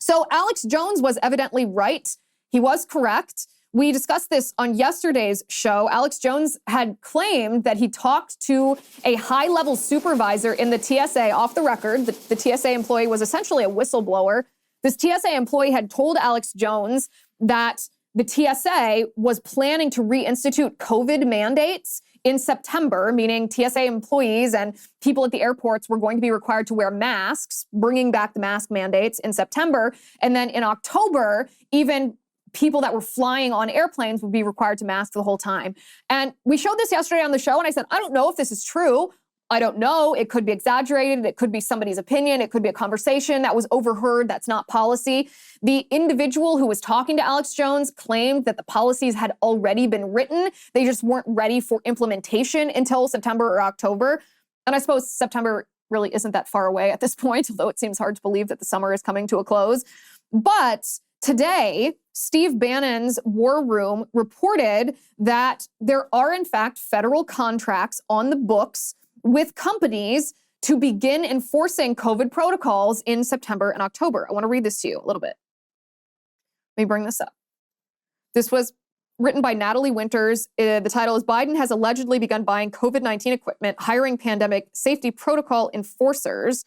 So Alex Jones was evidently right. He was correct. We discussed this on yesterday's show. Alex Jones had claimed that he talked to a high-level supervisor in the TSA off the record. The TSA employee was essentially a whistleblower. This TSA employee had told Alex Jones that the TSA was planning to reinstitute COVID mandates in September, meaning TSA employees and people at the airports were going to be required to wear masks, bringing back the mask mandates in September. And then in October, even people that were flying on airplanes would be required to mask the whole time. And we showed this yesterday on the show, and I said, I don't know if this is true. I don't know. It could be exaggerated. It could be somebody's opinion. It could be a conversation that was overheard. That's not policy. The individual who was talking to Alex Jones claimed that the policies had already been written. They just weren't ready for implementation until September or October. And I suppose September really isn't that far away at this point, although it seems hard to believe that the summer is coming to a close. But today, Steve Bannon's War Room reported that there are, in fact, federal contracts on the books with companies to begin enforcing COVID protocols in September and October. I want to read this to you a little bit. Let me bring this up. This was written by Natalie Winters. The title is Biden has allegedly begun buying COVID-19 equipment, hiring pandemic safety protocol enforcers.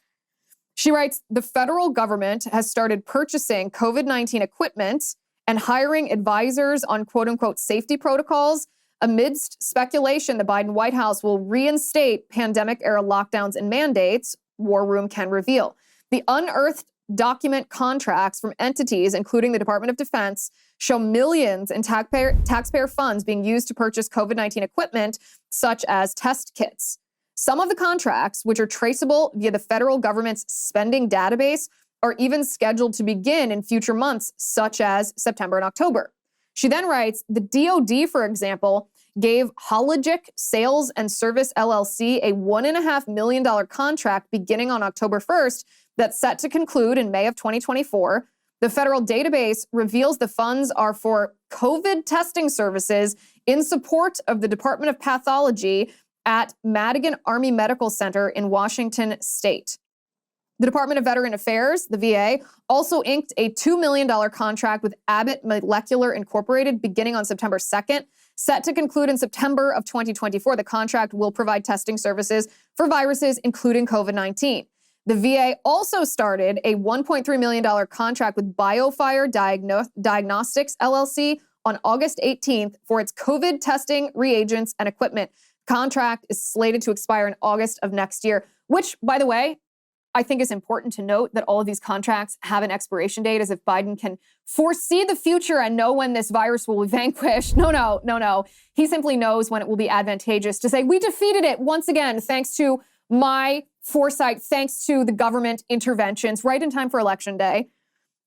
She writes, the federal government has started purchasing COVID-19 equipment and hiring advisors on quote unquote safety protocols amidst speculation the Biden White House will reinstate pandemic-era lockdowns and mandates, War Room can reveal. The unearthed document contracts from entities, including the Department of Defense, show millions in taxpayer funds being used to purchase COVID-19 equipment, such as test kits. Some of the contracts, which are traceable via the federal government's spending database, are even scheduled to begin in future months, such as September and October. She then writes, the DoD, for example, gave Hologic Sales and Service LLC a $1.5 million contract beginning on October 1st that's set to conclude in May of 2024. The federal database reveals the funds are for COVID testing services in support of the Department of Pathology at Madigan Army Medical Center in Washington State. The Department of Veteran Affairs, the VA, also inked a $2 million contract with Abbott Molecular Incorporated beginning on September 2nd, set to conclude in September of 2024. The contract will provide testing services for viruses, including COVID-19. The VA also started a $1.3 million contract with BioFire Diagnostics LLC on August 18th for its COVID testing reagents and equipment. Contract is slated to expire in August of next year, which, by the way, I think it's important to note that all of these contracts have an expiration date, as if Biden can foresee the future and know when this virus will be vanquished. No. He simply knows when it will be advantageous to say, we defeated it once again, thanks to my foresight, thanks to the government interventions, right in time for Election Day.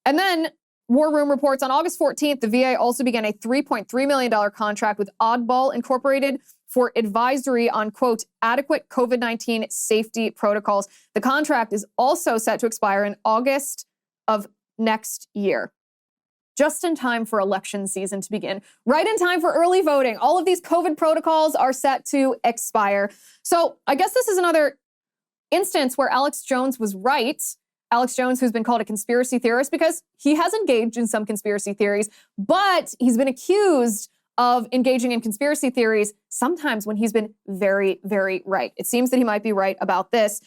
And then War Room reports on August 14th, the VA also began a $3.3 million contract with Oddball Incorporated for advisory on, quote, adequate COVID-19 safety protocols. The contract is also set to expire in August of next year, just in time for election season to begin, right in time for early voting. All of these COVID protocols are set to expire. So I guess this is another instance where Alex Jones was right. Alex Jones, who's been called a conspiracy theorist because he has engaged in some conspiracy theories, but he's been accused of engaging in conspiracy theories sometimes when he's been very, very right. It seems that he might be right about this.